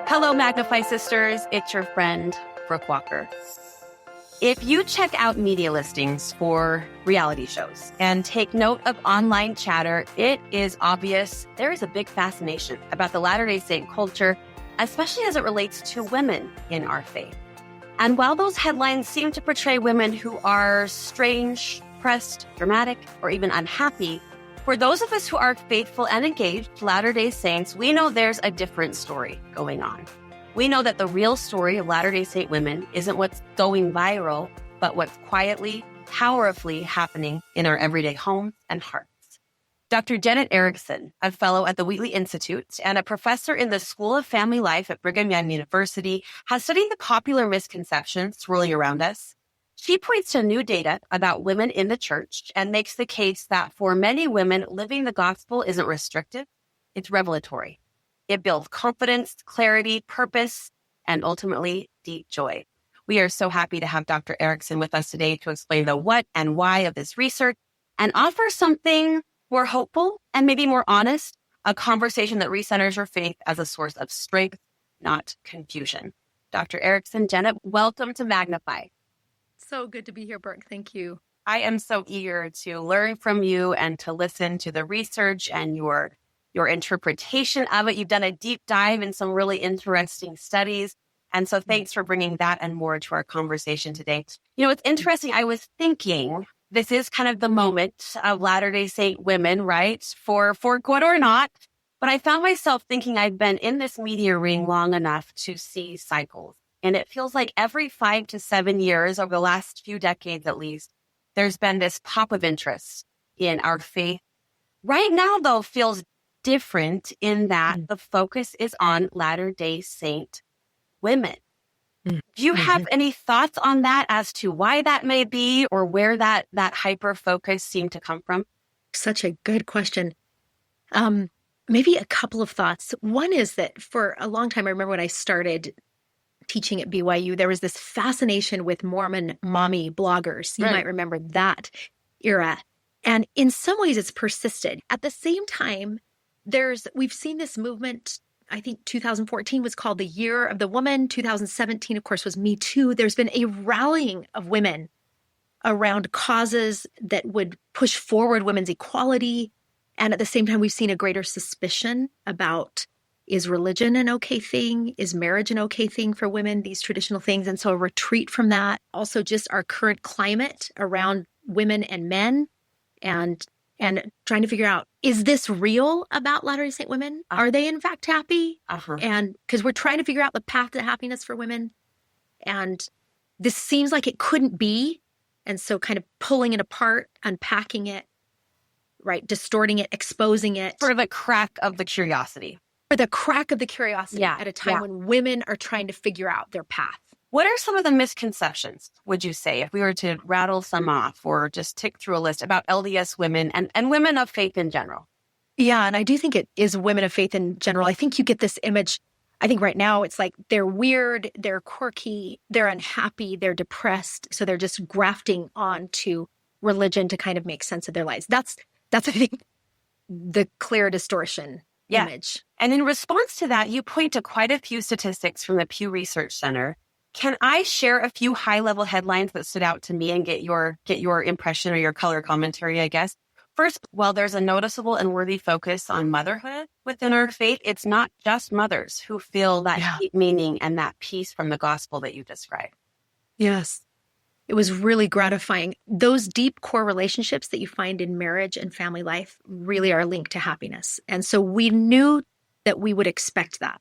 Hello, Magnify Sisters. It's your friend, Brooke Walker. If you check out media listings for reality shows and take note of online chatter, it is obvious there is a big fascination about the Latter-day Saint culture, especially as it relates to women in our faith. And while those headlines seem to portray women who are strange, pressed, dramatic, or even unhappy, for those of us who are faithful and engaged Latter-day Saints, we know there's a different story going on. We know that the real story of Latter-day Saint women isn't what's going viral, but what's quietly, powerfully happening in our everyday homes and hearts. Dr. Jenet Erickson, a fellow at the Wheatley Institute and a professor in the School of Family Life at Brigham Young University, has studied the popular misconceptions swirling around us. She points to new data about women in the church and makes the case that for many women, living the gospel isn't restrictive, it's revelatory. It builds confidence, clarity, purpose, and ultimately deep joy. We are so happy to have Dr. Erickson with us today to explain the what and why of this research and offer something more hopeful and maybe more honest, a conversation that recenters your faith as a source of strength, not confusion. Dr. Erickson, Jenet, welcome to Magnify. So good to be here, Brooke. Thank you. I am so eager to learn from you and to listen to the research and your interpretation of it. You've done a deep dive in some really interesting studies. And so thanks for bringing that and more to our conversation today. You know, it's interesting. I was thinking this is kind of the moment of Latter-day Saint women, right? For good or not. But I found myself thinking I've been in this media ring long enough to see cycles. And it feels like every 5 to 7 years over the last few decades, at least, there's been this pop of interest in our faith. Right now, though, feels different in that the focus is on Latter-day Saint women. Do you have any thoughts on that as to why that may be or where that hyper focus seemed to come from? Such a good question. Maybe a couple of thoughts. One is that for a long time, I remember when I started teaching at BYU, there was this fascination with Mormon mommy bloggers. You might remember that era. And in some ways, it's persisted. At the same time, we've seen this movement. I think 2014 was called the Year of the Woman. 2017, of course, was Me Too. There's been a rallying of women around causes that would push forward women's equality. And at the same time, we've seen a greater suspicion about, is religion an okay thing? Is marriage an okay thing for women? These traditional things. And so a retreat from that. Also just our current climate around women and men and trying to figure out, is this real about Latter-day Saint women? Are they in fact happy? And because we're trying to figure out the path to happiness for women. And this seems like it couldn't be. And so kind of pulling it apart, unpacking it, right? Distorting it, exposing it. For the crack of the curiosity. For the crack of the curiosity at a time when women are trying to figure out their path. What are some of the misconceptions, would you say, if we were to rattle some off or just tick through a list about LDS women and women of faith in general? Yeah, and I do think it is women of faith in general. I think you get this image. I think right now it's like they're weird, they're quirky, they're unhappy, they're depressed. So they're just grafting onto religion to kind of make sense of their lives. That's I think, the clear distortion image. And in response to that, you point to quite a few statistics from the Pew Research Center. Can I share a few high-level headlines that stood out to me and get your impression or your color commentary, I guess? First, while there's a noticeable and worthy focus on motherhood within our faith, it's not just mothers who feel that deep meaning and that peace from the gospel that you described. Yes. It was really gratifying. Those deep core relationships that you find in marriage and family life really are linked to happiness. And so we knew that we would expect that.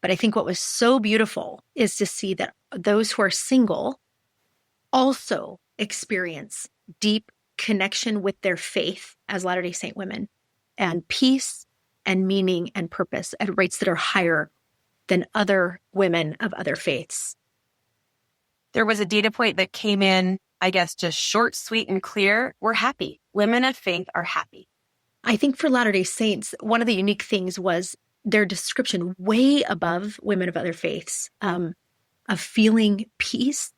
But I think what was so beautiful is to see that those who are single also experience deep connection with their faith as Latter-day Saint women and peace and meaning and purpose at rates that are higher than other women of other faiths. There was a data point that came in, I guess, just short, sweet, and clear. We're happy. Women of faith are happy. I think for Latter-day Saints, one of the unique things was their description way above women of other faiths of feeling peace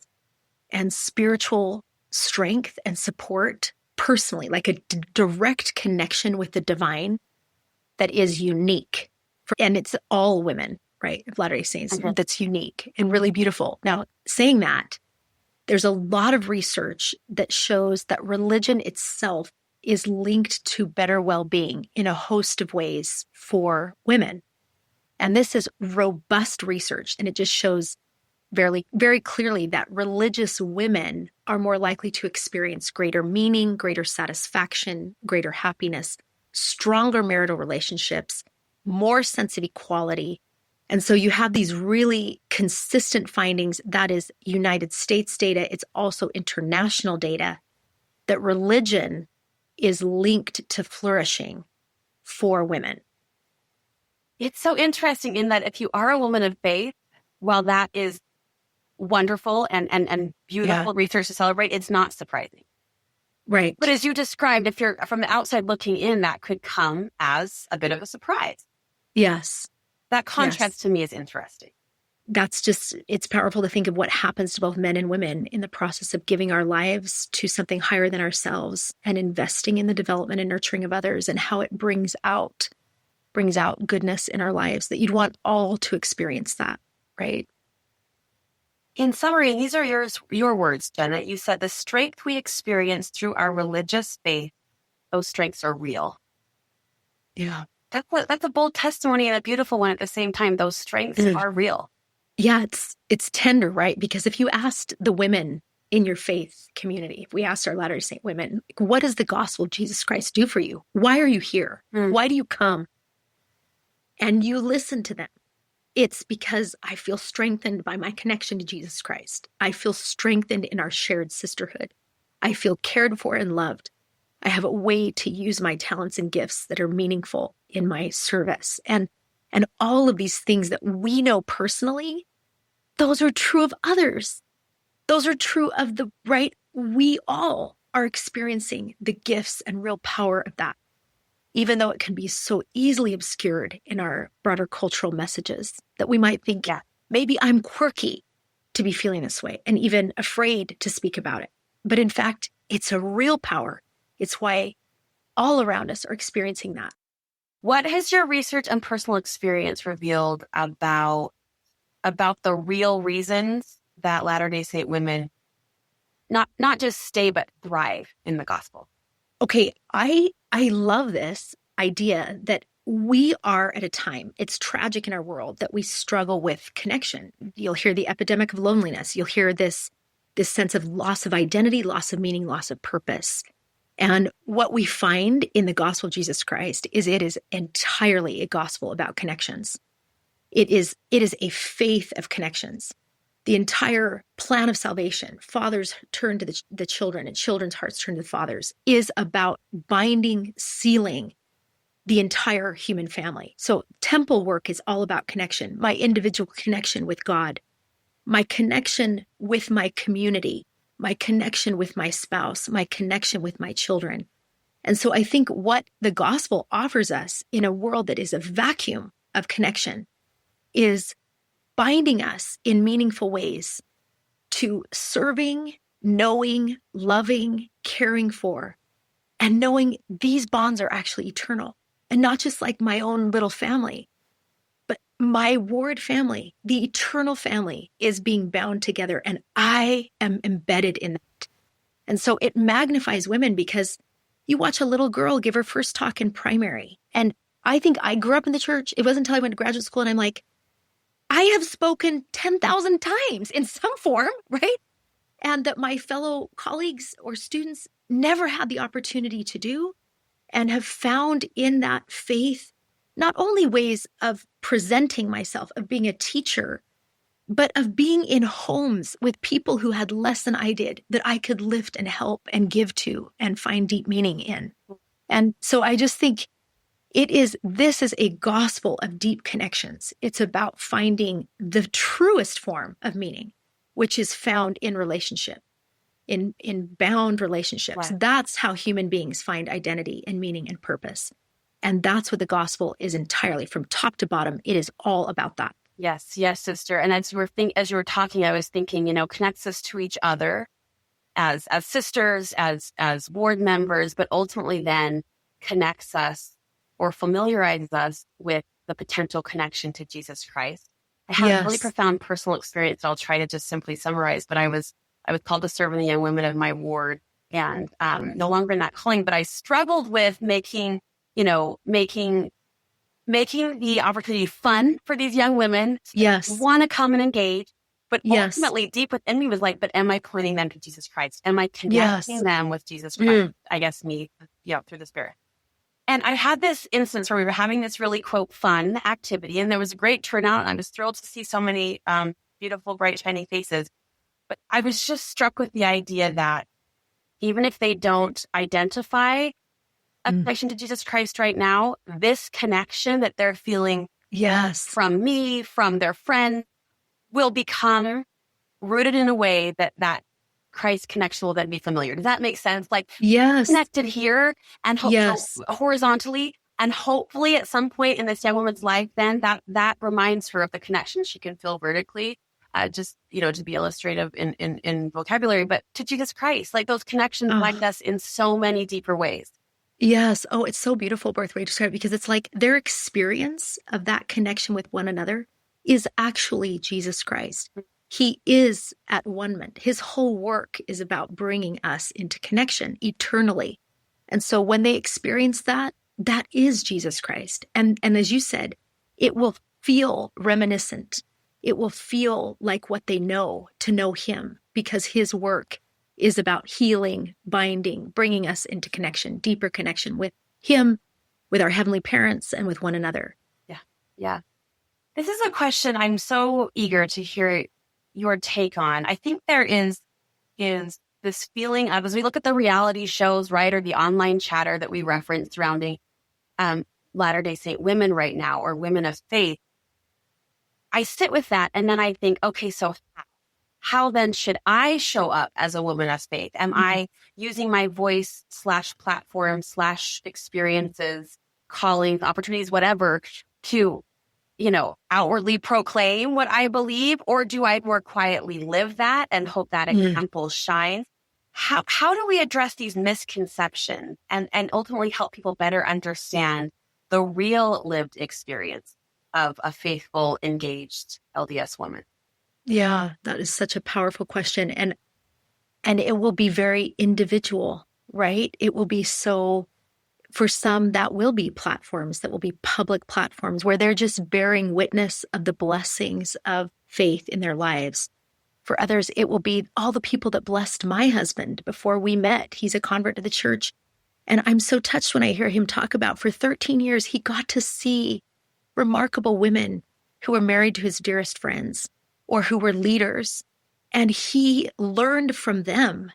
and spiritual strength and support personally, like a direct connection with the divine that is unique. And it's all women, right, of Latter-day Saints Mhm. that's unique and really beautiful. Now, saying that, there's a lot of research that shows that religion itself is linked to better well-being in a host of ways for women. And this is robust research, and it just shows very, very clearly that religious women are more likely to experience greater meaning, greater satisfaction, greater happiness, stronger marital relationships, more sense of equality. And so you have these really consistent findings. That is United States data. It's also international data that religion is linked to flourishing for women. It's so interesting in that if you are a woman of faith, while that is wonderful and beautiful research to celebrate, it's not surprising. Right. But as you described, if you're from the outside looking in, that could come as a bit of a surprise. Yes. That contrast to me is interesting. That's just, it's powerful to think of what happens to both men and women in the process of giving our lives to something higher than ourselves and investing in the development and nurturing of others, and how it brings out goodness in our lives, that you'd want all to experience that, right? In summary, and these are your words, Jenet, you said the strength we experience through our religious faith, those strengths are real. Yeah. That's a bold testimony and a beautiful one at the same time. Those strengths are real. Yeah, it's tender, right? Because if you asked the women in your faith community, if we asked our Latter-day Saint women, what does the gospel of Jesus Christ do for you? Why are you here? Why do you come? And you listen to them. It's because I feel strengthened by my connection to Jesus Christ. I feel strengthened in our shared sisterhood. I feel cared for and loved. I have a way to use my talents and gifts that are meaningful in my service. And all of these things that we know personally, those are true of others. Those are true of the right. We all are experiencing the gifts and real power of that, even though it can be so easily obscured in our broader cultural messages that we might think, maybe I'm quirky to be feeling this way and even afraid to speak about it. But in fact, it's a real power. It's why all around us are experiencing that. What has your research and personal experience revealed about the real reasons that Latter-day Saint women not just stay, but thrive in the gospel? Okay, I love this idea that we are at a time, it's tragic in our world that we struggle with connection. You'll hear the epidemic of loneliness. You'll hear this sense of loss of identity, loss of meaning, loss of purpose. And what we find in the gospel of Jesus Christ is it is entirely a gospel about connections. It is a faith of connections. The entire plan of salvation, fathers turn to the children and children's hearts turn to the fathers, is about binding, sealing the entire human family. So temple work is all about connection, my individual connection with God, my connection with my community, my connection with my spouse, my connection with my children. And so I think what the gospel offers us in a world that is a vacuum of connection is binding us in meaningful ways to serving, knowing, loving, caring for, and knowing these bonds are actually eternal. And not just like my own little family, but my ward family, the eternal family, is being bound together, and I am embedded in that. And so it magnifies women, because you watch a little girl give her first talk in primary. And I think I grew up in the church. It wasn't until I went to graduate school and I'm like, I have spoken 10,000 times in some form, right? And that my fellow colleagues or students never had the opportunity to do, and have found in that faith not only ways of presenting myself, of being a teacher, but of being in homes with people who had less than I did, that I could lift and help and give to and find deep meaning in. And so I just think this is a gospel of deep connections. It's about finding the truest form of meaning, which is found in relationship, in bound relationships. Right. That's how human beings find identity and meaning and purpose. And that's what the gospel is entirely, from top to bottom. It is all about that. Yes, sister. And as you were talking, I was thinking, connects us to each other as sisters, as ward members, but ultimately then connects us or familiarizes us with the potential connection to Jesus Christ. I had a really Yes. profound personal experience. I'll try to just simply summarize, but I was called to serve in the young women of my ward, and no longer in that calling, but I struggled with making the opportunity fun for these young women Yes. want to come and engage. But Yes. ultimately, deep within me was like, but am I pointing them to Jesus Christ? Am I connecting Yes. them with Jesus Christ? I guess me, through the Spirit. And I had this instance where we were having this really, quote, fun activity, and there was a great turnout, and I was thrilled to see so many beautiful, bright, shining faces. But I was just struck with the idea that even if they don't identify a connection to Jesus Christ right now, this connection that they're feeling from me, from their friend, will become rooted in a way that Christ connection will then be familiar. Does that make sense? Like, connected here and horizontally, and hopefully at some point in this young woman's life, then that reminds her of the connection she can feel vertically, to be illustrative in vocabulary, but to Jesus Christ. Like, those connections bind us in so many deeper ways. Yes. Oh, it's so beautiful, both ways to describe it, because it's like their experience of that connection with one another is actually Jesus Christ. He is at one-ment. His whole work is about bringing us into connection eternally. And so when they experience that, that is Jesus Christ. And as you said, it will feel reminiscent. It will feel like what they know to know him, because his work is about healing, binding, bringing us into connection, deeper connection with him, with our heavenly parents, and with one another. Yeah. This is a question I'm so eager to hear your take on. I think there is this feeling of, as we look at the reality shows, right, or the online chatter that we reference surrounding Latter-day Saint women right now, or women of faith, I sit with that and then I think, okay, so how then should I show up as a woman of faith? Am I using my voice / platform / experiences, callings, opportunities, whatever, to, outwardly proclaim what I believe? Or do I more quietly live that and hope that example shines? How do we address these misconceptions and ultimately help people better understand the real lived experience of a faithful, engaged LDS woman? Yeah, that is such a powerful question. And it will be very individual, right? It will be so, for some, that will be platforms, that will be public platforms where they're just bearing witness of the blessings of faith in their lives. For others, it will be all the people that blessed my husband before we met. He's a convert to the church. And I'm so touched when I hear him talk about, for 13 years, he got to see remarkable women who were married to his dearest friends, or who were leaders. And he learned from them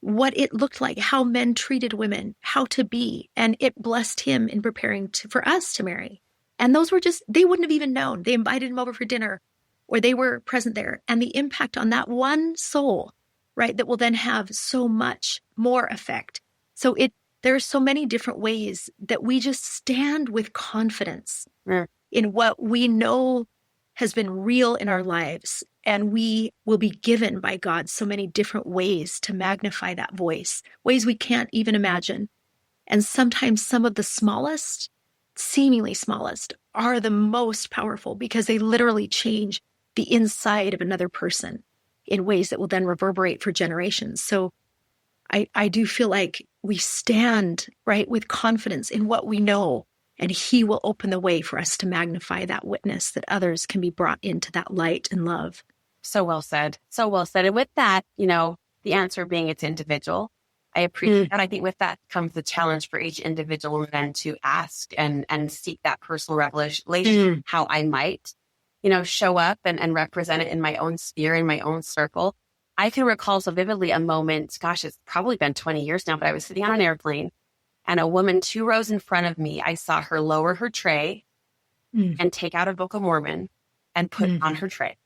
what it looked like, how men treated women, how to be. And it blessed him in preparing for us to marry. And those were they wouldn't have even known. They invited him over for dinner, or they were present there. And the impact on that one soul, right, that will then have so much more effect. So there are so many different ways that we just stand with confidence in what we know has been real in our lives, and we will be given by God so many different ways to magnify that voice, ways we can't even imagine. And sometimes some of the smallest, seemingly smallest, are the most powerful, because they literally change the inside of another person in ways that will then reverberate for generations. So I do feel like we stand, right, with confidence in what we know, and he will open the way for us to magnify that witness, that others can be brought into that light and love. So well said. So well said. And with that, the answer being it's individual. I appreciate that. I think with that comes the challenge for each individual then to ask and seek that personal revelation, how I might, show up and represent it in my own sphere, in my own circle. I can recall so vividly a moment, gosh, it's probably been 20 years now, but I was sitting on an airplane, and a woman 2 rows in front of me, I saw her lower her tray and take out a Book of Mormon and put it on her tray.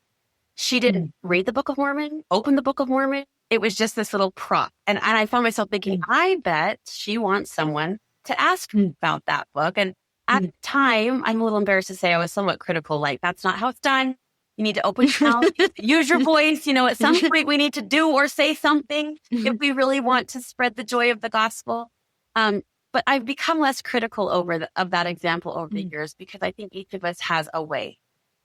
She didn't read the Book of Mormon, open the Book of Mormon. It was just this little prop. And I found myself thinking, I bet she wants someone to ask about that book. And at the time, I'm a little embarrassed to say I was somewhat critical, like, that's not how it's done. You need to open your mouth, use your voice. At some point we need to do or say something if we really want to spread the joy of the gospel. But I've become less critical of that example over the years, because I think each of us has a way.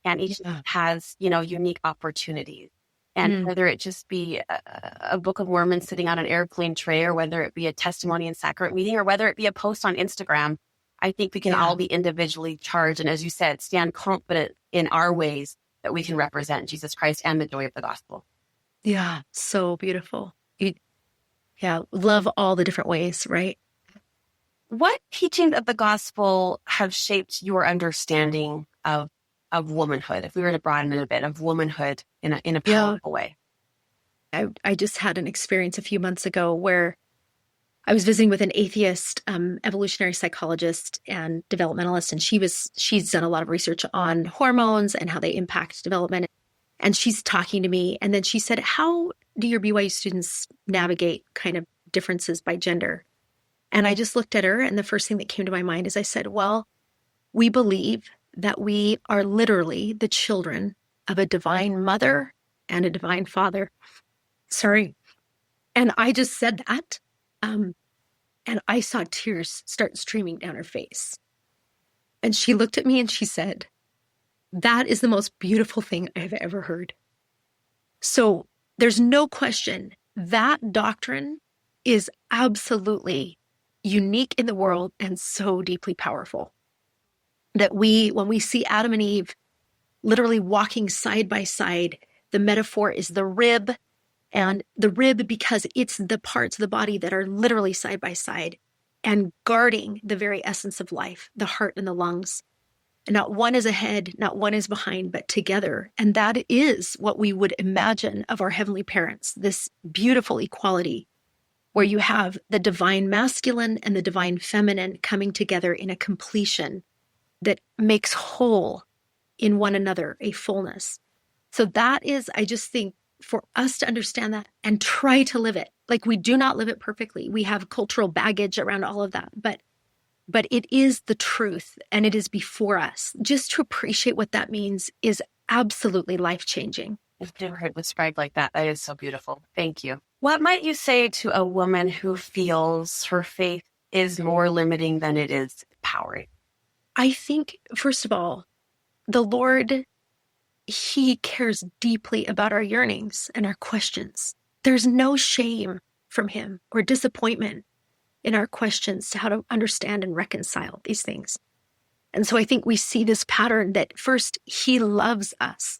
and each has, unique opportunities. And whether it just be a Book of Mormon sitting on an airplane tray, or whether it be a testimony and sacrament meeting, or whether it be a post on Instagram, I think we can all be individually charged. And as you said, stand confident in our ways that we can represent Jesus Christ and the joy of the gospel. Yeah, so beautiful. Love all the different ways, right? What teachings of the gospel have shaped your understanding of womanhood? If we were to broaden it a bit, of womanhood in a powerful way. I just had an experience a few months ago where I was visiting with an atheist evolutionary psychologist and developmentalist, and she's done a lot of research on hormones and how they impact development. And she's talking to me, and then she said, "How do your BYU students navigate kind of differences by gender?" And I just looked at her, and the first thing that came to my mind is I said, "Well, we believe that we are literally the children of a divine mother and a divine father." Sorry. And I just said that. And I saw tears start streaming down her face. And she looked at me and she said, "That is the most beautiful thing I've ever heard." So there's no question that doctrine is absolutely unique in the world and so deeply powerful. That when we see Adam and Eve literally walking side by side, the metaphor is the rib, and the rib because it's the parts of the body that are literally side by side and guarding the very essence of life, the heart and the lungs. And not one is ahead, not one is behind, but together. And that is what we would imagine of our heavenly parents, this beautiful equality where you have the divine masculine and the divine feminine coming together in a completion that makes whole in one another a fullness. So that is, I just think, for us to understand that and try to live it. Like, we do not live it perfectly. We have cultural baggage around all of that, but it is the truth and it is before us. Just to appreciate what that means is absolutely life-changing. I've never heard it described like that. That is so beautiful. Thank you. What might you say to a woman who feels her faith is more limiting than it is empowering? I think, first of all, the Lord, He cares deeply about our yearnings and our questions. There's no shame from Him or disappointment in our questions to how to understand and reconcile these things. And so I think we see this pattern that first, He loves us.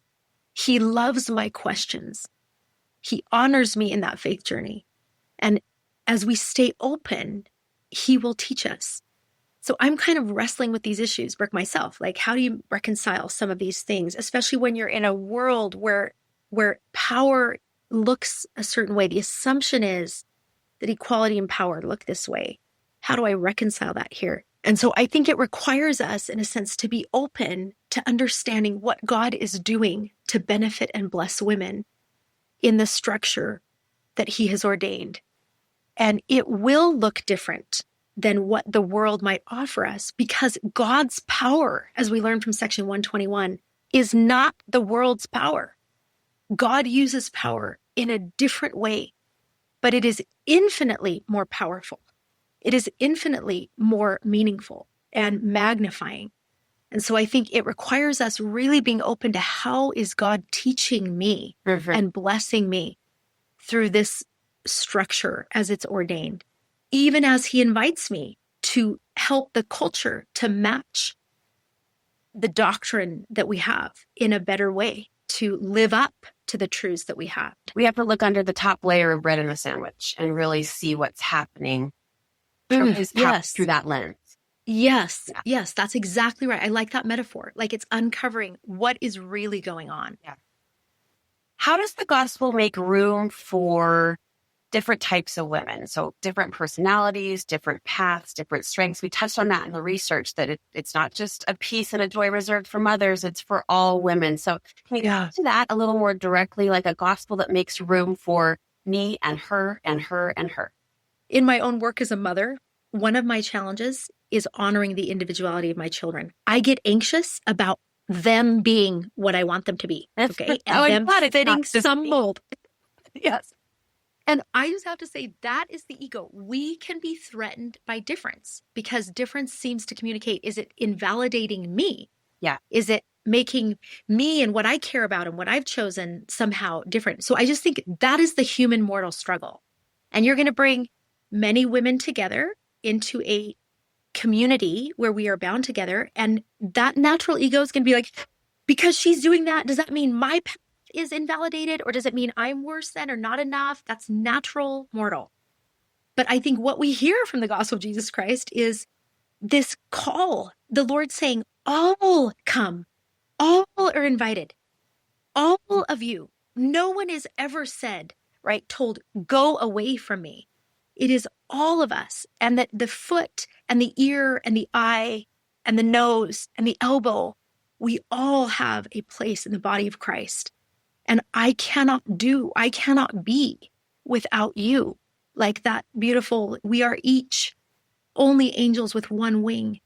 He loves my questions. He honors me in that faith journey. And as we stay open, He will teach us. So I'm kind of wrestling with these issues, Brooke, myself. Like, how do you reconcile some of these things, especially when you're in a world where power looks a certain way? The assumption is that equality and power look this way. How do I reconcile that here? And so I think it requires us, in a sense, to be open to understanding what God is doing to benefit and bless women in the structure that He has ordained. And it will look different than what the world might offer us, because God's power, as we learned from section 121, is not the world's power. God uses power in a different way, but it is infinitely more powerful. It is infinitely more meaningful and magnifying. And so I think it requires us really being open to how is God teaching me and blessing me through this structure as it's ordained, even as He invites me to help the culture to match the doctrine that we have in a better way, to live up to the truths that we have. We have to look under the top layer of bread in the sandwich and really see what's happening through that lens. Yes, yes, that's exactly right. I like that metaphor. Like, it's uncovering what is really going on. Yeah. How does the gospel make room for different types of women? So different personalities, different paths, different strengths. We touched on that in the research, that it's not just a peace and a joy reserved for mothers, it's for all women. So can you talk to that a little more directly, like a gospel that makes room for me and her and her and her? In my own work as a mother, one of my challenges is honoring the individuality of my children. I get anxious about them being what I want them to be. Okay. And them fitting some mold. Yes. And I just have to say, that is the ego. We can be threatened by difference because difference seems to communicate, is it invalidating me? Yeah. Is it making me and what I care about and what I've chosen somehow different. So I just think that is the human mortal struggle. And you're going to bring many women together into a community where we are bound together. And that natural ego is going to be like, because she's doing that, does that mean my path is invalidated? Or does it mean I'm worse than or not enough? That's natural mortal. But I think what we hear from the gospel of Jesus Christ is this call, the Lord saying, all come, all are invited, all of you. No one is ever said, right, told, go away from me. It is all of us. And that the foot and the ear and the eye and the nose and the elbow, we all have a place in the body of Christ. And I cannot be without you. Like that beautiful, we are each only angels with one wing.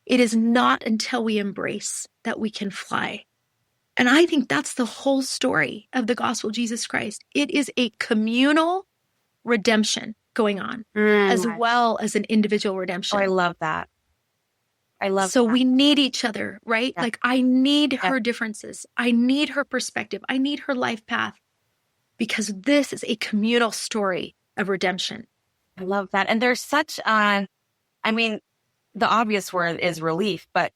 It is not until we embrace that we can fly. And I think that's the whole story of the gospel of Jesus Christ. It is a communal redemption going on, as well as an individual redemption. Oh, I love that. So we need each other, right? Yeah. Like I need her differences. I need her perspective. I need her life path, because this is a communal story of redemption. I love that. And there's such the obvious word is relief, but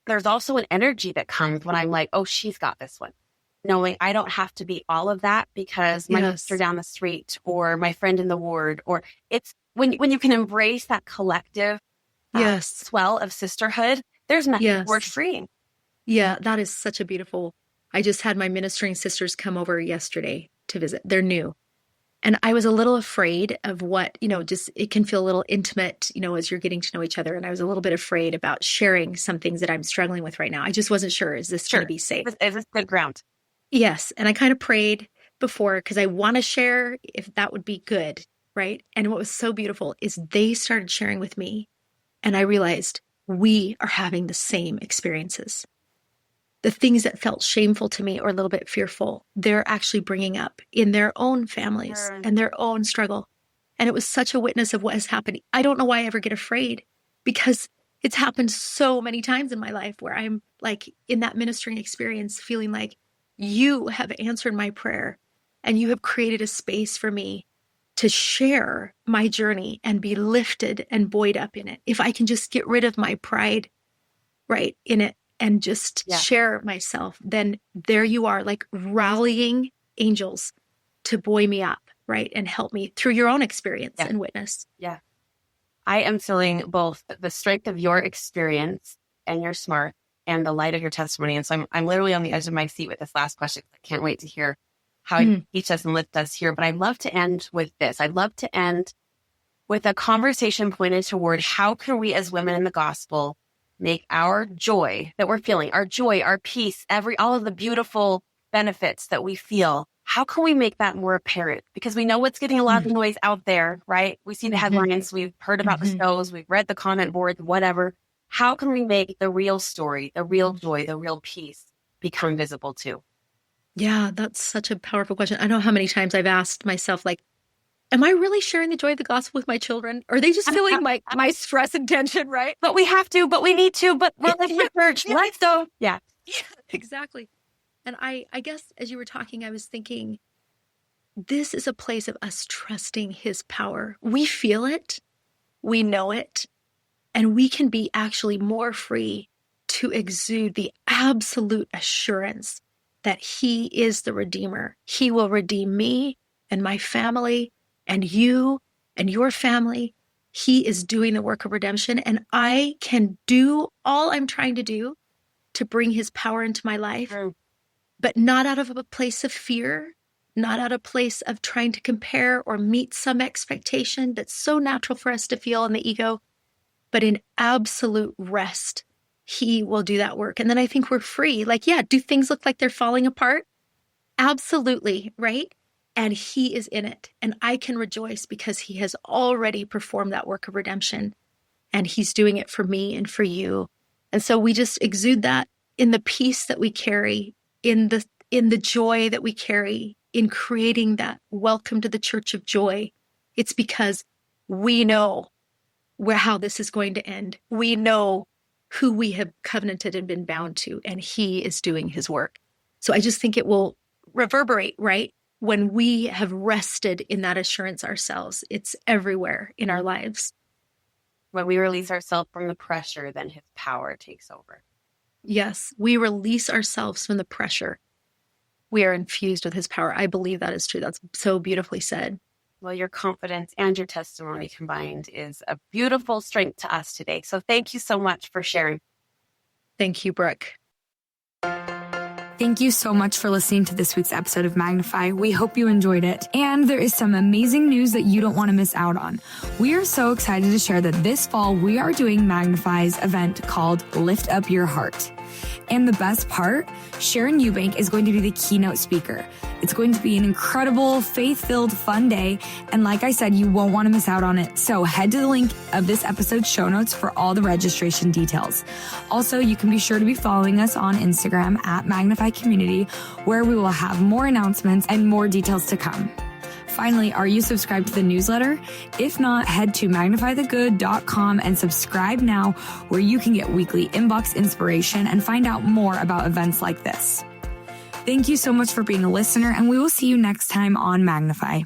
there's also an energy that comes when I'm like, oh, she's got this one. Knowing I don't have to be all of that because my sister down the street or my friend in the ward, or it's when you can embrace that collective swell of sisterhood, there's nothing worth freeing. Yeah, that is such a beautiful. I just had my ministering sisters come over yesterday to visit. They're new. And I was a little afraid of what, just it can feel a little intimate, as you're getting to know each other. And I was a little bit afraid about sharing some things that I'm struggling with right now. I just wasn't sure. Is this going to be safe? Is this good ground? Yes. And I kind of prayed before because I want to share if that would be good. Right. And what was so beautiful is they started sharing with me. And I realized we are having the same experiences. The things that felt shameful to me or a little bit fearful, they're actually bringing up in their own families and their own struggle. And it was such a witness of what has happened. I don't know why I ever get afraid, because it's happened so many times in my life where I'm like in that ministering experience, feeling like you have answered my prayer and you have created a space for me to share my journey and be lifted and buoyed up in it. If I can just get rid of my pride, right, in it, and just share myself, then there you are, like rallying angels to buoy me up, right? And help me through your own experience and witness. Yeah. I am feeling both the strength of your experience and your smart and the light of your testimony. And so I'm literally on the edge of my seat with this last question. I can't wait to hear how you teach us and lift us here. But I'd love to end with this. I'd love to end with a conversation pointed toward how can we as women in the gospel make our joy that we're feeling, our joy, our peace, all of the beautiful benefits that we feel, how can we make that more apparent? Because we know what's getting a lot of noise out there, right? We see the headlines, we've heard about the shows, we've read the comment boards, whatever. How can we make the real story, the real joy, the real peace become visible too? Yeah, that's such a powerful question. I know how many times I've asked myself, like, am I really sharing the joy of the gospel with my children? Or are they just feeling my stress and tension, right? But we have to, but we need to, but we're like in church. Let's go. Yeah, exactly. And I guess as you were talking, I was thinking, this is a place of us trusting his power. We feel it, we know it, and we can be actually more free to exude the absolute assurance that he is the Redeemer. He will redeem me and my family and you and your family. He is doing the work of redemption, and I can do all I'm trying to do to bring his power into my life, but not out of a place of fear, not out of a place of trying to compare or meet some expectation that's so natural for us to feel in the ego, but in absolute rest. He will do that work. And then I think we're free. Like, do things look like they're falling apart? Absolutely, right? And he is in it. And I can rejoice because he has already performed that work of redemption. And he's doing it for me and for you. And so we just exude that in the peace that we carry, in the joy that we carry, in creating that welcome to the church of joy. It's because we know how this is going to end. We know who we have covenanted and been bound to, and he is doing his work. So I just think it will reverberate, right? When we have rested in that assurance ourselves, it's everywhere in our lives. When we release ourselves from the pressure, then his power takes over. Yes, we release ourselves from the pressure. We are infused with his power. I believe that is true. That's so beautifully said. Well, your confidence and your testimony combined is a beautiful strength to us today. So thank you so much for sharing. Thank you, Brooke. Thank you so much for listening to this week's episode of Magnify. We hope you enjoyed it. And there is some amazing news that you don't want to miss out on. We are so excited to share that this fall we are doing Magnify's event called Lift Up Your Heart. And the best part, Sharon Eubank is going to be the keynote speaker. It's going to be an incredible, faith-filled, fun day. And like I said, you won't want to miss out on it. So head to the link of this episode's show notes for all the registration details. Also, you can be sure to be following us on Instagram at Magnify Community, where we will have more announcements and more details to come. Finally, are you subscribed to the newsletter? If not, head to magnifythegood.com and subscribe now, where you can get weekly inbox inspiration and find out more about events like this. Thank you so much for being a listener, and we will see you next time on Magnify.